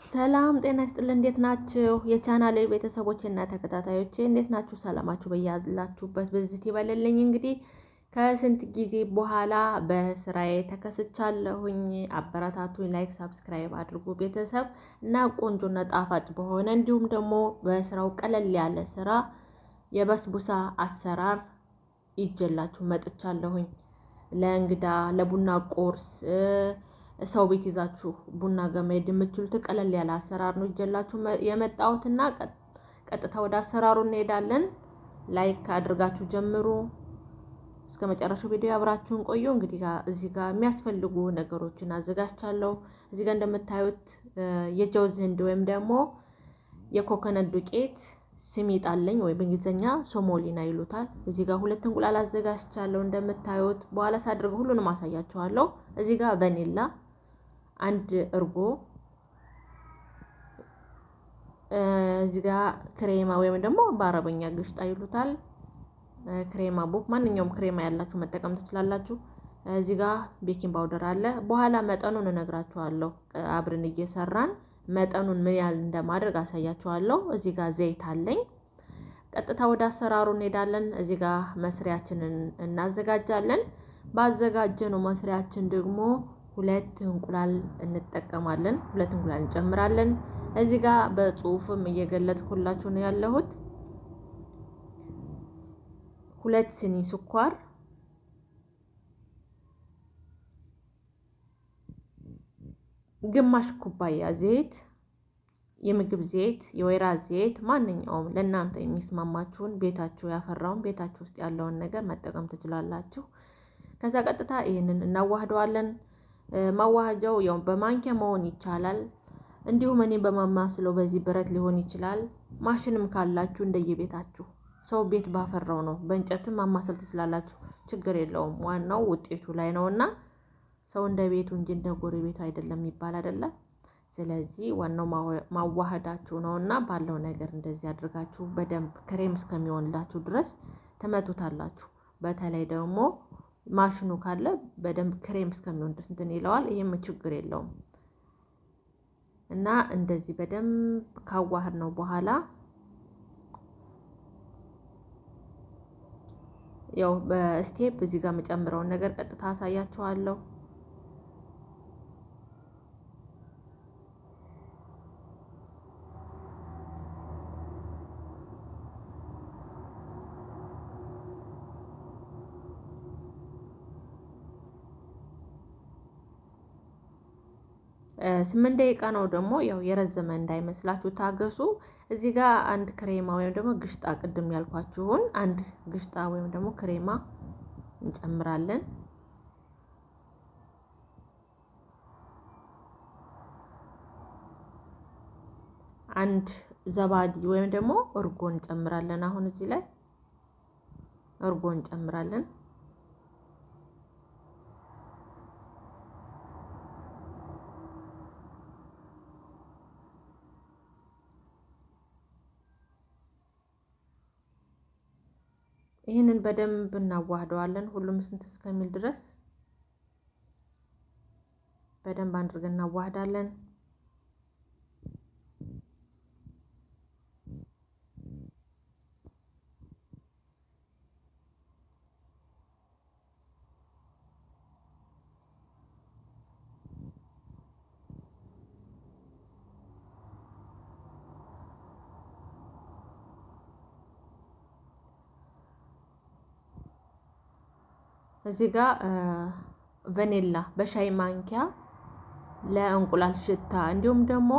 ሰላም ጤና ይስጥልን። እንዴት ናችሁ? የቻናሌ ቤተሰቦች እና ተከታታዮቼ እንዴት ናችሁ? ሰላማችሁ በያላችሁበት ብዝት ይበልልኝ። እንግዲህ ከስንት ጊዜ በኋላ በስራዬ ተከስቻለሁኝ። አበረታቱኝ፣ ላይክ ሳብስክራይብ አድርጉ ቤተሰብ እና ቆንጆና ጣፋጭ በሆነ እንዲሁም ደግሞ በስራው ቀለል ያለ ስራ የበስቡሳ አሰራር ይጀላችሁ መጥቻለሁኝ። ለእንግዳ ለቡና ቁርስ ሰው ቤት ይዛችሁ ቡና ገመድ የምትችሉት ቀለል ያለ አሰራር ነው ይጀላችሁ የመጣሁትና ቀጥታ ወደ አሰራሩ እንሄዳለን። ላይክ አድርጋችሁ ጀምሩ እስከ መጨረሻው ቪዲዮ አብራችሁን ቆዩ። እንግዲህ እዚህ ጋር የሚያስፈልጉ ነገሮችን አዘጋጅቻለሁ። እዚህ ጋር እንደምታዩት የጀውዝ ህንድ ወይም ደግሞ የኮኮነት ዱቄት ስሚጥ አለኝ ወይ በእንግሊዘኛ ሶሞሊና ይሉታል። እዚህ ጋር 2 እንቁላል አዘጋጅቻለሁ እንደምታዩት። በኋላ ሳድርገው ሁሉንም አሳያችኋለሁ። እዚህ ጋር ቫኒላ፣ 1 እርጎ፣ እዚህ ጋር ክሬማ ወይም ደግሞ በአረበኛ ግሽጣ ይሉታል። ክሬማ ቡክ ማንኛውም ክሬማ ያላችሁ መጠቀም ትችላላችሁ። እዚህ ጋር ቤኪንግ ፓውደር አለ። በኋላ መጠኑን እነግራችኋለሁ። አብረን እየሰራን መጠኑን ምን ያህል እንደማድረግ አሳያችኋለሁ። እዚህ ጋር ዘይት አለኝ። ቀጥታ ወደ አሰራሩ እንሄዳለን። እዚህ ጋር መስሪያችንን እናዘጋጃለን። ባዘጋጀነው መስሪያችን ደግሞ 2 እንቁላል እንጠቀማለን። 2 እንቁላል እንጨምራለን። እዚህ ጋር በጽሁፍም እየገለጽኩላችሁ ነው ያለሁት። 2 ሲኒ ስኳር፣ ግማሽ ኩባያ ዘይት፣ የምግብ ዘይት፣ የወይራ ዘይት ማንኛውም ለእናንተ የሚስማማችሁን ቤታችሁ ያፈራውን ቤታችሁ ውስጥ ያለውን ነገር መጠቀም ትችላላችሁ። ከዛ ቀጥታ ይሄንን እናዋህደዋለን። ማዋሃጃው ያው በማንኪያ መሆን ይቻላል። እንዲሁም እኔ በማማስለው በዚህ ብረት ሊሆን ይችላል። ማሽንም ካላችሁ እንደየቤታችሁ ሰው ቤት ባፈራው ነው። በእንጨትም ማማሰል ትችላላችሁ፣ ችግር የለውም። ዋናው ውጤቱ ላይ ነውና ሰው እንደ ቤቱ እንጂ እንደ ጎረቤቱ አይደለም የሚባል አይደለ። ስለዚህ ዋናው ማዋሃዳችሁ ነውና ባለው ነገር እንደዚህ አድርጋችሁ በደንብ ክሬም እስከሚሆንላችሁ ድረስ ተመቱታላችሁ። በተለይ ደግሞ ማሽኑ ካለ በደንብ ክሬም እስከሚሆን ድረስ እንትን ይለዋል። ይሄም ችግር የለውም እና እንደዚህ በደንብ ካዋህድ ነው በኋላ ያው በስቴፕ እዚህ ጋር መጨምረውን ነገር ቀጥታ አሳያችኋለሁ። ስምንት ደቂቃ ነው ደግሞ ያው የረዘመ እንዳይመስላችሁ ታገሱ። እዚህ ጋር 1 ክሬማ ወይም ደግሞ ግሽጣ ቅድም ያልኳችሁን 1 ግሽጣ ወይም ደግሞ ክሬማ እንጨምራለን። አንድ ዘባዲ ወይም ደግሞ እርጎ እንጨምራለን። አሁን እዚህ ላይ እርጎ እንጨምራለን። ይህንን በደንብ እናዋህደዋለን። ሁሉም ስንት እስከሚል ድረስ በደንብ አድርገን እናዋህዳለን። እዚህ ጋር ቫኒላ በሻይ ማንኪያ ለእንቁላል ሽታ እንዲሁም ደግሞ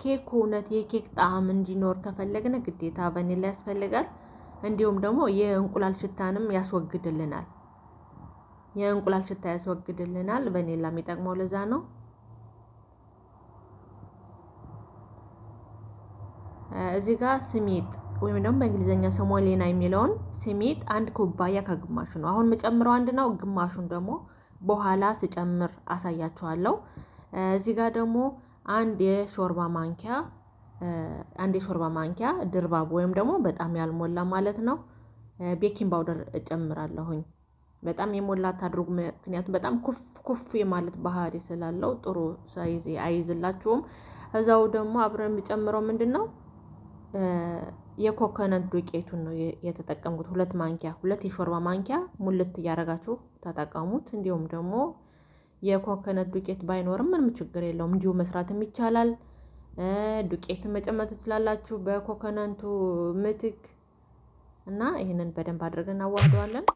ኬኩ እውነት የኬክ ጣዕም እንዲኖር ከፈለግን ግዴታ ቫኒላ ያስፈልጋል። እንዲሁም ደግሞ የእንቁላል ሽታንም ያስወግድልናል። የእንቁላል ሽታ ያስወግድልናል። ቫኒላ የሚጠቅመው ለዛ ነው። እዚህ ጋር ስሚጥ ወይም ደግሞ በእንግሊዘኛ ሶሞሊና የሚለውን ስሚጥ 1 ኩባያ ከግማሹ ነው። አሁን መጨምረው 1 ነው። ግማሹን ደግሞ በኋላ ስጨምር አሳያችኋለሁ። እዚህ ጋር ደግሞ 1 የሾርባ ማንኪያ ድርባብ ወይም ደግሞ በጣም ያልሞላ ማለት ነው ቤኪንግ ፓውደር እጨምራለሁኝ። በጣም የሞላ አታድርጉ፣ ምክንያቱም በጣም ኩፍ የማለት ባህሪ ስላለው ጥሩ ሳይዝ አይዝላችሁም። ከዛው ደግሞ አብረን የሚጨምረው ምንድነው የኮኮናት ዱቄቱን ነው የተጠቀምኩት። 2 የሾርባ ማንኪያ ሙልት እያደረጋችሁ ተጠቀሙት። እንዲሁም ደግሞ የኮኮናት ዱቄት ባይኖርም ምንም ችግር የለውም፣ እንዲሁ መስራትም ይቻላል። ዱቄትን መጨመር ትችላላችሁ በኮኮናቱ ምትክ እና ይሄንን በደንብ አድርገን እናዋህደዋለን።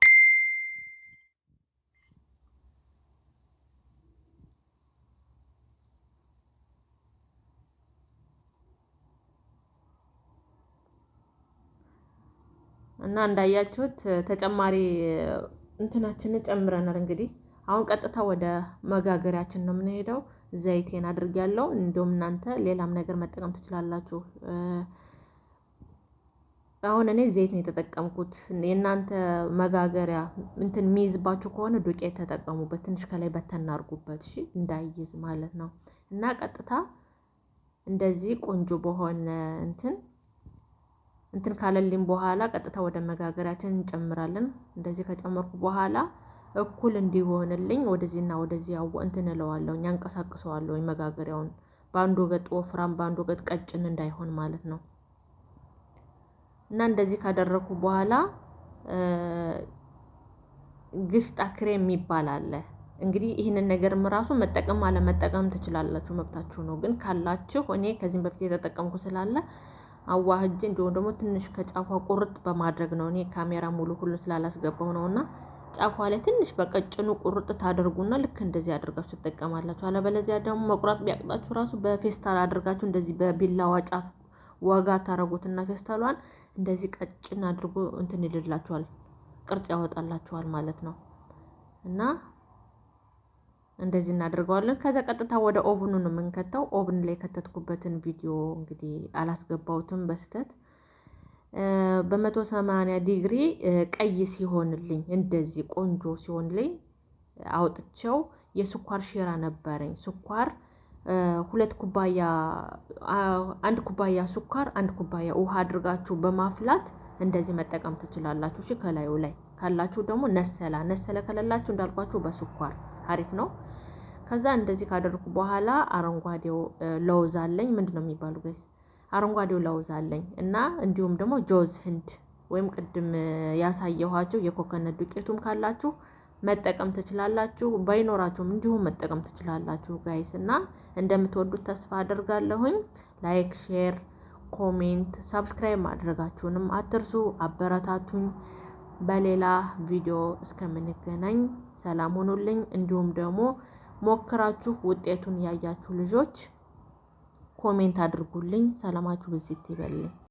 እና እንዳያችሁት ተጨማሪ እንትናችንን ጨምረናል። እንግዲህ አሁን ቀጥታ ወደ መጋገሪያችን ነው የምንሄደው። ዘይቴን አድርጌያለሁ። እንደውም እናንተ ሌላም ነገር መጠቀም ትችላላችሁ። አሁን እኔ ዘይት ነው የተጠቀምኩት። የእናንተ መጋገሪያ እንትን የሚይዝባችሁ ከሆነ ዱቄት ተጠቀሙበት። ትንሽ ከላይ በተና አድርጉበት፣ እሺ፣ እንዳይይዝ ማለት ነው። እና ቀጥታ እንደዚህ ቆንጆ በሆነ እንትን ካለልኝ በኋላ ቀጥታ ወደ መጋገሪያችን እንጨምራለን። እንደዚህ ከጨመርኩ በኋላ እኩል እንዲሆንልኝ ወደዚህና ወደዚህ እንትን እለዋለሁ፣ ያንቀሳቅሰዋለሁ መጋገሪያውን። በአንዱ ወገጥ ወፍራም በአንዱ ወገጥ ቀጭን እንዳይሆን ማለት ነው። እና እንደዚህ ካደረኩ በኋላ ግሽጣ ክሬም የሚባል አለ። እንግዲህ ይህንን ነገርም ራሱ መጠቀም አለመጠቀም ትችላላችሁ፣ መብታችሁ ነው። ግን ካላችሁ እኔ ከዚህም በፊት የተጠቀምኩ ስላለ አዋህጄ እንዲሁም ደግሞ ትንሽ ከጫፏ ቁርጥ በማድረግ ነው። እኔ ካሜራ ሙሉ ሁሉ ስላላስገባው ነውና ጫፏ ላይ ትንሽ በቀጭኑ ቁርጥ ታደርጉና ልክ እንደዚህ አድርጋችሁ ትጠቀማላችሁ። አለበለዚያ ደግሞ መቁረጥ ቢያቅጣችሁ ራሱ በፌስታል አድርጋችሁ እንደዚህ በቢላዋ ጫፍ ወጋ ታረጉትና ፌስታሏን እንደዚህ ቀጭን አድርጎ እንትን ይልላችኋል፣ ቅርጽ ያወጣላችኋል ማለት ነው። እና እንደዚህ እናደርገዋለን። ከዛ ቀጥታ ወደ ኦቭኑ ነው የምንከተው። ኦቭን ላይ ከተትኩበትን ቪዲዮ እንግዲህ አላስገባሁትም በስተት። በ180 ዲግሪ ቀይ ሲሆንልኝ እንደዚህ ቆንጆ ሲሆንልኝ አውጥቼው የስኳር ሺራ ነበረኝ። ስኳር 2 ኩባያ 1 ኩባያ ስኳር 1 ኩባያ ውሃ አድርጋችሁ በማፍላት እንደዚህ መጠቀም ትችላላችሁ። እሺ፣ ከላዩ ላይ ካላችሁ ደግሞ ነሰለ ከሌላችሁ እንዳልኳችሁ በስኳር አሪፍ ነው። ከዛ እንደዚህ ካደረኩ በኋላ አረንጓዴው ለውዝ አለኝ። ምንድነው የሚባለው ጋይስ? አረንጓዴው ለውዝ አለኝ እና እንዲሁም ደግሞ ጆዝ ህንድ ወይም ቅድም ያሳየኋችሁ የኮኮናት ዱቄቱም ካላችሁ መጠቀም ትችላላችሁ። ባይኖራችሁም እንዲሁም መጠቀም ትችላላችሁ ጋይስ። እና እንደምትወዱት ተስፋ አደርጋለሁኝ። ላይክ፣ ሼር፣ ኮሜንት፣ ሰብስክራይብ ማድረጋችሁንም አትርሱ። አበረታቱኝ። በሌላ ቪዲዮ እስከምንገናኝ ሰላም ሆኑልኝ። እንዲሁም ደግሞ ሞክራችሁ ውጤቱን ያያችሁ ልጆች ኮሜንት አድርጉልኝ። ሰላማችሁ ብዝት ይበልኝ።